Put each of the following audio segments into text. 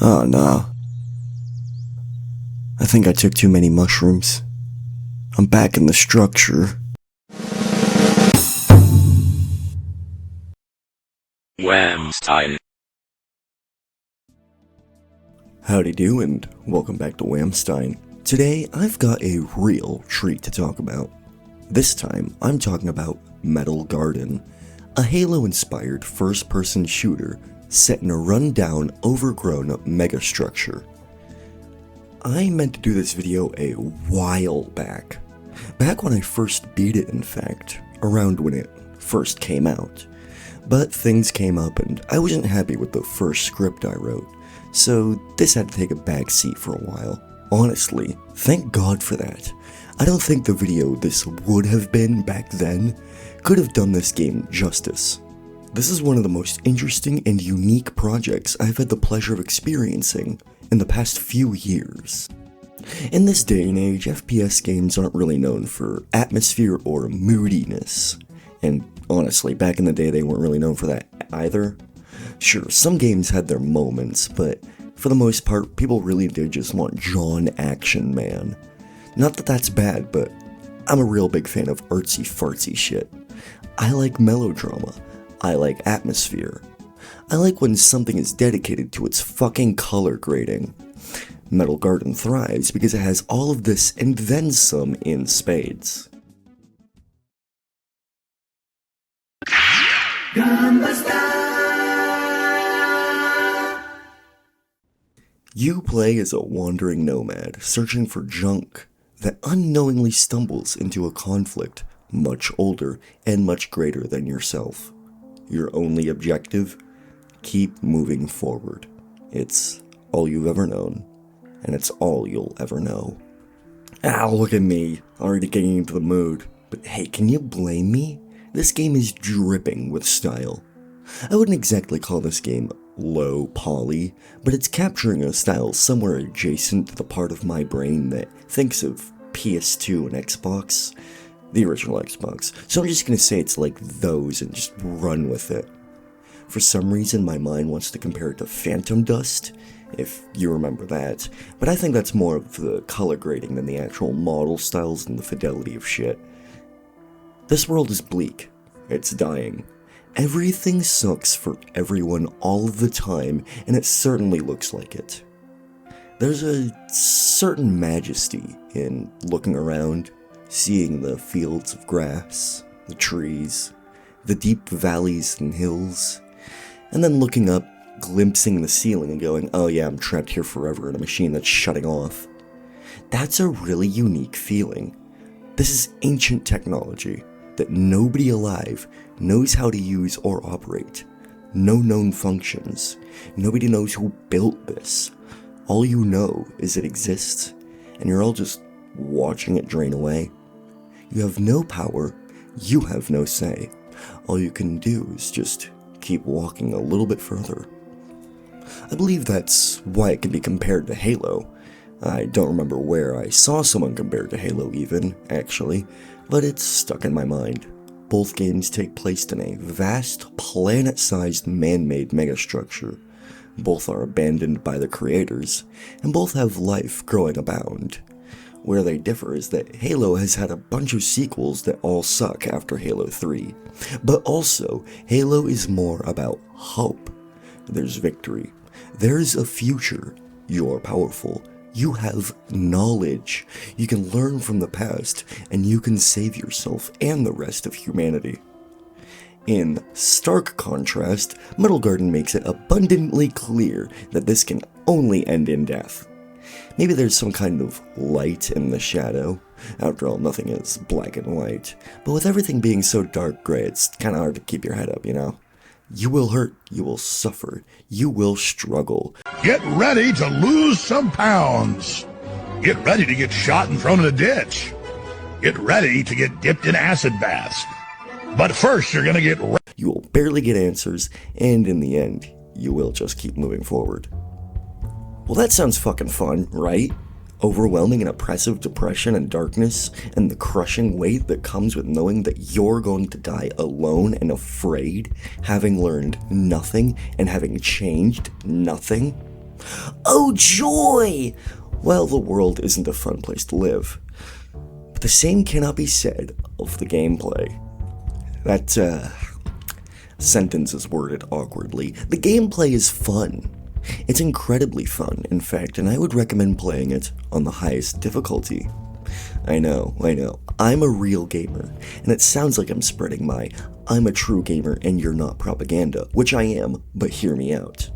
Oh, nah. I think I took too many mushrooms. I'm back in the structure. Whamstein. Howdy do, and welcome back to Whamstein. Today, I've got a real treat to talk about. This time, I'm talking about Metal Garden, a Halo-inspired first-person shooter set in a run-down, overgrown megastructure. I meant to do this video a while back when I first beat it, in fact, around when it first came out. But things came up and I wasn't happy with the first script I wrote, so this had to take a back seat for a while. Honestly, thank God for that. I don't think the video this would have been back then could have done this game justice. This is one of the most interesting and unique projects I've had the pleasure of experiencing in the past few years. In this day and age, FPS games aren't really known for atmosphere or moodiness, and honestly, back in the day they weren't really known for that either. Sure, some games had their moments, but for the most part, people really did just want John Action Man. Not that that's bad, but I'm a real big fan of artsy-fartsy shit. I like melodrama. I like atmosphere. I like when something is dedicated to its fucking color grading. Metal Garden thrives because it has all of this and then some in spades. You play as a wandering nomad searching for junk that unknowingly stumbles into a conflict much older and much greater than yourself. Your only objective? Keep moving forward. It's all you've ever known, and it's all you'll ever know. Ah, look at me, already getting into the mood. But hey, can you blame me? This game is dripping with style. I wouldn't exactly call this game low poly, but it's capturing a style somewhere adjacent to the part of my brain that thinks of PS2 and Xbox, the original Xbox. So I'm just gonna say it's like those and just run with it. For some reason, my mind wants to compare it to Phantom Dust, if you remember that, but I think that's more of the color grading than the actual model styles and the fidelity of shit. This world is bleak. It's dying. Everything sucks for everyone all the time, and it certainly looks like it. There's a certain majesty in looking around, seeing the fields of grass, the trees, the deep valleys and hills, and then looking up, glimpsing the ceiling and going, oh yeah, I'm trapped here forever in a machine that's shutting off. That's a really unique feeling. This is ancient technology that nobody alive knows how to use or operate. No known functions. Nobody knows who built this. All you know is it exists, and you're all just watching it drain away. You have no power, you have no say. All you can do is just keep walking a little bit further. I believe that's why it can be compared to Halo. I don't remember where I saw someone compared to Halo even, actually, but it's stuck in my mind. Both games take place in a vast, planet-sized man-made megastructure. Both are abandoned by the creators, and both have life growing abound. Where they differ is that Halo has had a bunch of sequels that all suck after Halo 3. But also, Halo is more about hope. There's victory. There's a future. You're powerful. You have knowledge. You can learn from the past, and you can save yourself and the rest of humanity. In stark contrast, Metal Garden makes it abundantly clear that this can only end in death. Maybe there's some kind of light in the shadow. After all, nothing is black and white. But with everything being so dark gray, it's kinda hard to keep your head up, you know? You will hurt, you will suffer, you will struggle. Get ready to lose some pounds. Get ready to get shot and thrown in a ditch. Get ready to get dipped in acid baths. But first, you're gonna get... You will barely get answers, and in the end, you will just keep moving forward. Well, that sounds fucking fun, right? Overwhelming and oppressive depression and darkness, and the crushing weight that comes with knowing that you're going to die alone and afraid, having learned nothing and having changed nothing. Oh joy! Well, the world isn't a fun place to live. But the same cannot be said of the gameplay. That, sentence is worded awkwardly. The gameplay is fun. It's incredibly fun, in fact, and I would recommend playing it on the highest difficulty. I know. I'm a real gamer, and it sounds like I'm spreading my I'm a true gamer and you're not propaganda, which I am, but hear me out.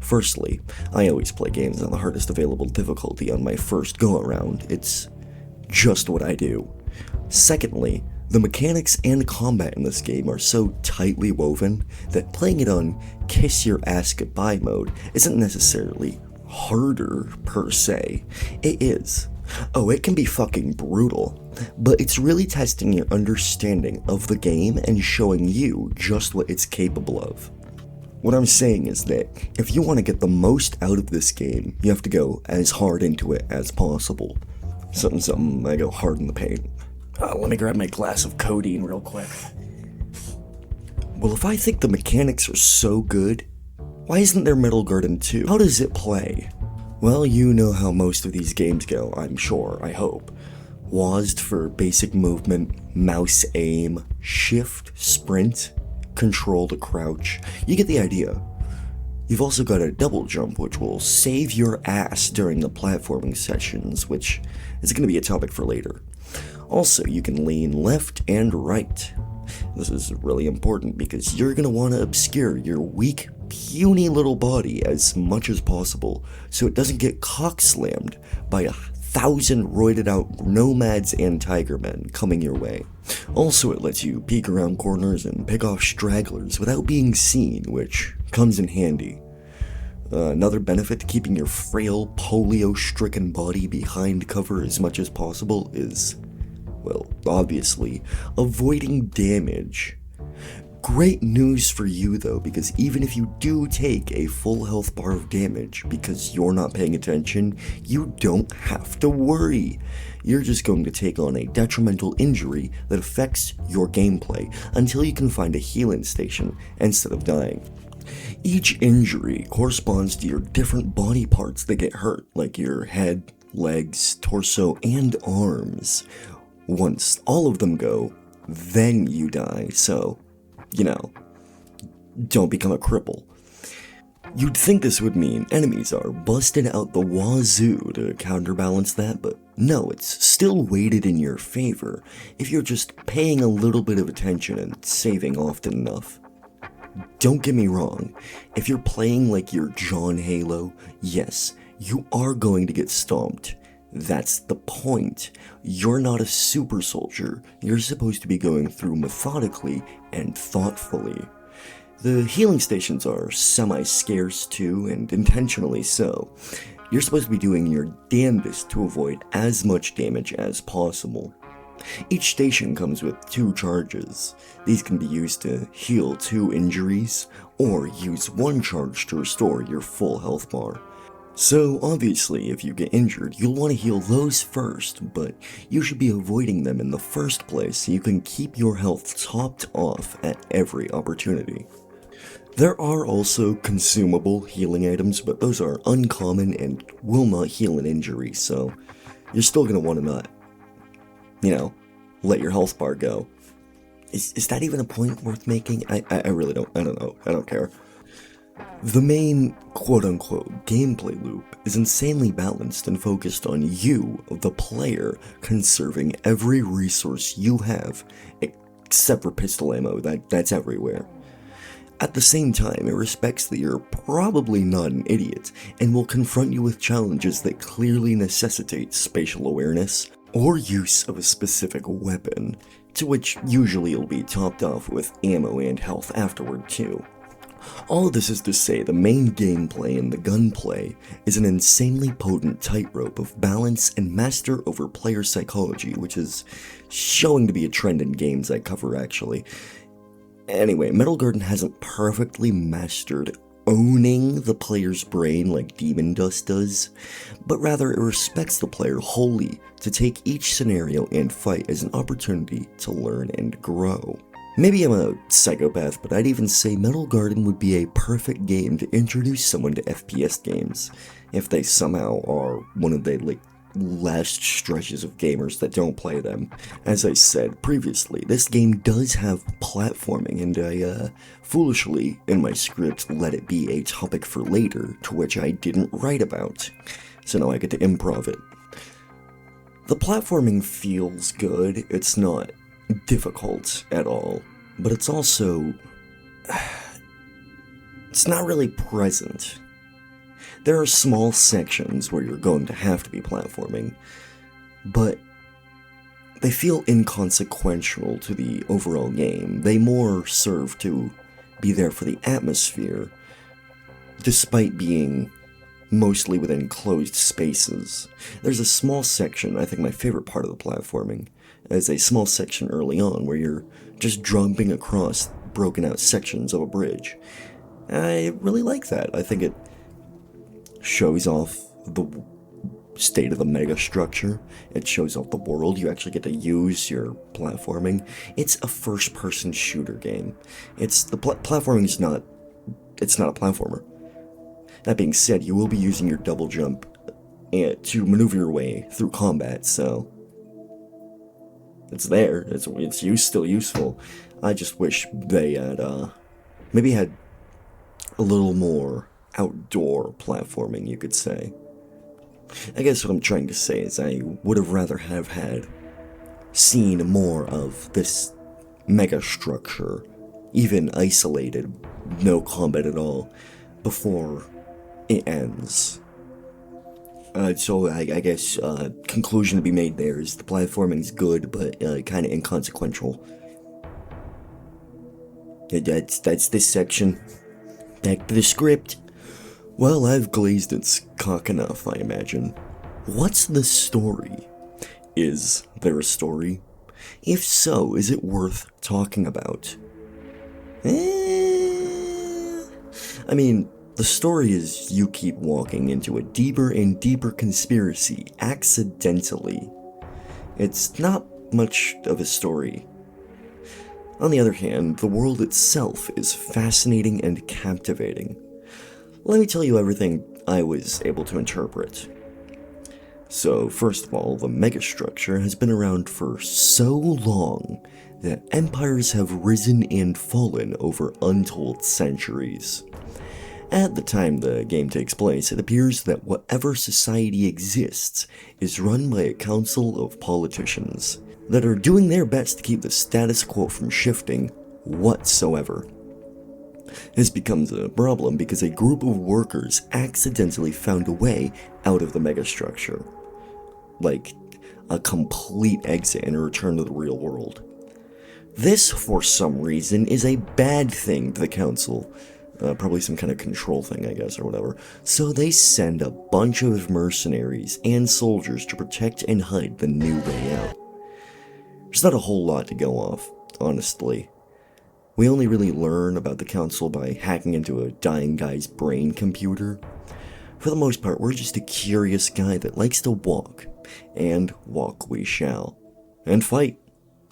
Firstly, I always play games on the hardest available difficulty on my first go-around. It's just what I do. Secondly, the mechanics and combat in this game are so tightly woven that playing it on kiss your ass goodbye mode isn't necessarily harder per se. It is. Oh, it can be fucking brutal, but it's really testing your understanding of the game and showing you just what it's capable of. What I'm saying is that if you want to get the most out of this game, you have to go as hard into it as possible. Something, I go hard in the paint. Let me grab my glass of codeine real quick. Well, if I think the mechanics are so good, why isn't there Metal Garden 2? How does it play? Well, you know how most of these games go, I'm sure, I hope. WASD for basic movement, mouse aim, shift, sprint, control to crouch. You get the idea. You've also got a double jump, which will save your ass during the platforming sessions, which is going to be a topic for later. Also, you can lean left and right. This is really important because you're going to want to obscure your weak, puny little body as much as possible so it doesn't get cock-slammed by 1,000 roided out nomads and tigermen coming your way. Also, it lets you peek around corners and pick off stragglers without being seen, which comes in handy. Another benefit to keeping your frail, polio-stricken body behind cover as much as possible is, well, obviously, avoiding damage. Great news for you though, because even if you do take a full health bar of damage because you're not paying attention, you don't have to worry. You're just going to take on a detrimental injury that affects your gameplay until you can find a healing station instead of dying. Each injury corresponds to your different body parts that get hurt, like your head, legs, torso, and arms. Once all of them go, then you die, so, don't become a cripple. You'd think this would mean enemies are busted out the wazoo to counterbalance that, but no, it's still weighted in your favor if you're just paying a little bit of attention and saving often enough. Don't get me wrong, if you're playing like you're John Halo, yes, you are going to get stomped. That's the point. You're not a super soldier. You're supposed to be going through methodically and thoughtfully. The healing stations are semi-scarce too, and intentionally so. You're supposed to be doing your damnedest to avoid as much damage as possible. Each station comes with 2 charges. These can be used to heal 2 injuries, or use 1 charge to restore your full health bar. So obviously, if you get injured, you'll want to heal those first, but you should be avoiding them in the first place so you can keep your health topped off at every opportunity. There are also consumable healing items, but those are uncommon and will not heal an injury, so you're still going to want to not, let your health bar go. Is that even a point worth making? I really don't know. I don't care. The main quote-unquote gameplay loop is insanely balanced and focused on you, the player, conserving every resource you have, except for pistol ammo, that's everywhere. At the same time, it respects that you're probably not an idiot, and will confront you with challenges that clearly necessitate spatial awareness, or use of a specific weapon, to which usually you'll be topped off with ammo and health afterward too. All of this is to say the main gameplay and the gunplay is an insanely potent tightrope of balance and master over player psychology, which is showing to be a trend in games I cover actually. Anyway, Metal Garden hasn't perfectly mastered owning the player's brain like Demon Dust does, but rather it respects the player wholly to take each scenario and fight as an opportunity to learn and grow. Maybe I'm a psychopath, but I'd even say Metal Garden would be a perfect game to introduce someone to FPS games, if they somehow are one of the, last stretches of gamers that don't play them. As I said previously, this game does have platforming, and I, foolishly, in my script, let it be a topic for later, to which I didn't write about. So now I get to improv it. The platforming feels good, it's not difficult at all, but it's also... it's not really present. There are small sections where you're going to have to be platforming, but they feel inconsequential to the overall game. They more serve to be there for the atmosphere, despite being mostly within closed spaces. There's a small section, I think my favorite part of the platforming, is a small section early on where you're just jumping across broken out sections of a bridge. I really like that. I think it shows off the state of the megastructure. It shows off the world. You actually get to use your platforming. It's a first-person shooter game. Platforming is not... it's not a platformer. That being said, you will be using your double jump to maneuver your way through combat, so... it's there. It's still useful. I just wish they had, maybe had a little more outdoor platforming, you could say. I guess what I'm trying to say is I would have rather have had seen more of this megastructure, even isolated, no combat at all, before it ends. So I guess conclusion to be made there is the platforming's good, but kind of inconsequential. That's this section. Back to the script. Well, I've glazed its cock enough, I imagine. What's the story? Is there a story? If so, is it worth talking about? I mean, the story is you keep walking into a deeper and deeper conspiracy accidentally. It's not much of a story. On the other hand, the world itself is fascinating and captivating. Let me tell you everything I was able to interpret. So, first of all, the megastructure has been around for so long that empires have risen and fallen over untold centuries. At the time the game takes place, it appears that whatever society exists is run by a council of politicians that are doing their best to keep the status quo from shifting whatsoever. This becomes a problem because a group of workers accidentally found a way out of the megastructure. Like, a complete exit and a return to the real world. This, for some reason, is a bad thing to the council. Probably some kind of control thing, I guess, or whatever. So they send a bunch of mercenaries and soldiers to protect and hide the new way out. There's not a whole lot to go off, honestly. We only really learn about the council by hacking into a dying guy's brain computer. For the most part, we're just a curious guy that likes to walk, and walk we shall. And fight.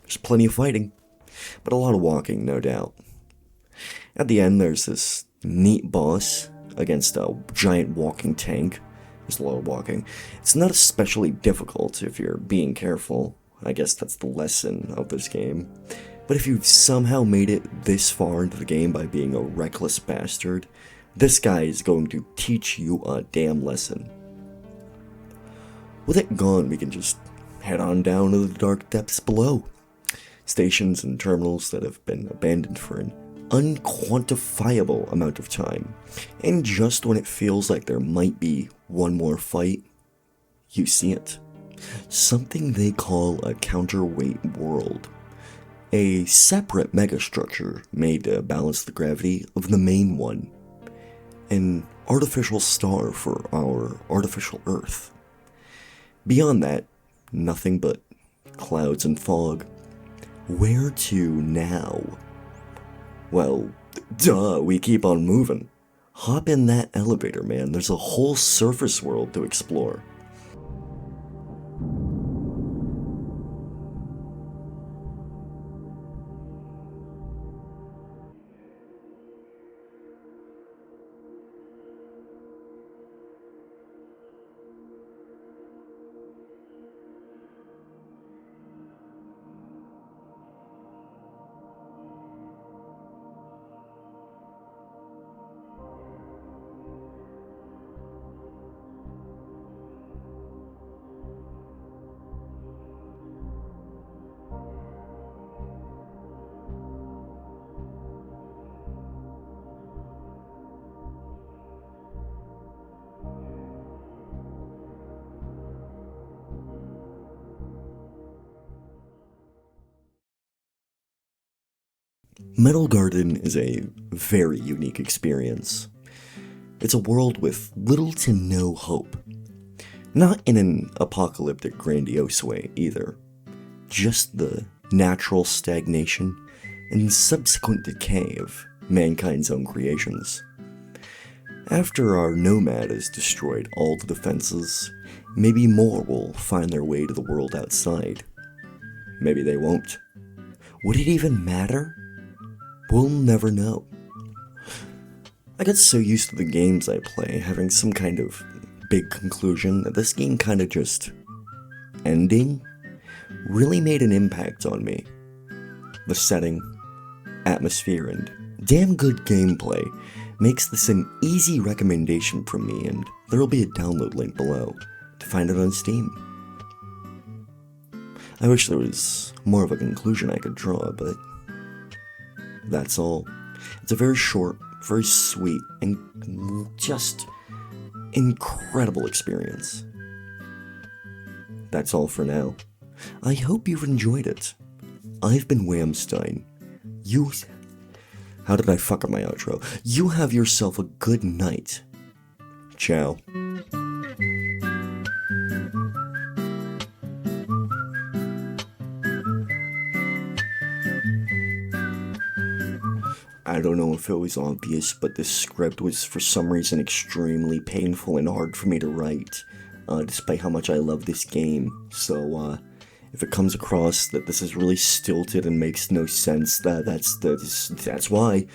There's plenty of fighting, but a lot of walking, no doubt. At the end, there's this neat boss against a giant walking tank. There's a lot of walking. It's not especially difficult if you're being careful. I guess that's the lesson of this game. But if you've somehow made it this far into the game by being a reckless bastard, this guy is going to teach you a damn lesson. With it gone, we can just head on down to the dark depths below. Stations and terminals that have been abandoned for an unquantifiable amount of time. And just when it feels like there might be one more fight, you see it. Something they call a counterweight world. A separate megastructure made to balance the gravity of the main one. An artificial star for our artificial Earth. Beyond that, nothing but clouds and fog. Where to now? Well, duh, we keep on moving. Hop in that elevator, man. There's a whole surface world to explore. Metal Garden is a very unique experience. It's a world with little to no hope. Not in an apocalyptic, grandiose way either. Just the natural stagnation and subsequent decay of mankind's own creations. After our nomad has destroyed all the defenses, maybe more will find their way to the world outside. Maybe they won't. Would it even matter? We'll never know. I got so used to the games I play having some kind of big conclusion that this game kind of just ending really made an impact on me. The setting, atmosphere, and damn good gameplay makes this an easy recommendation from me, and there'll be a download link below to find it on Steam. I wish there was more of a conclusion I could draw, but that's all. It's a very short, very sweet, and just incredible experience. That's all for now. I hope you've enjoyed it. I've been Whamstein. How did I fuck up my outro? You have yourself a good night. Ciao. I don't know if it was obvious, but this script was for some reason extremely painful and hard for me to write, despite how much I love this game. So, if it comes across that this is really stilted and makes no sense, that's why.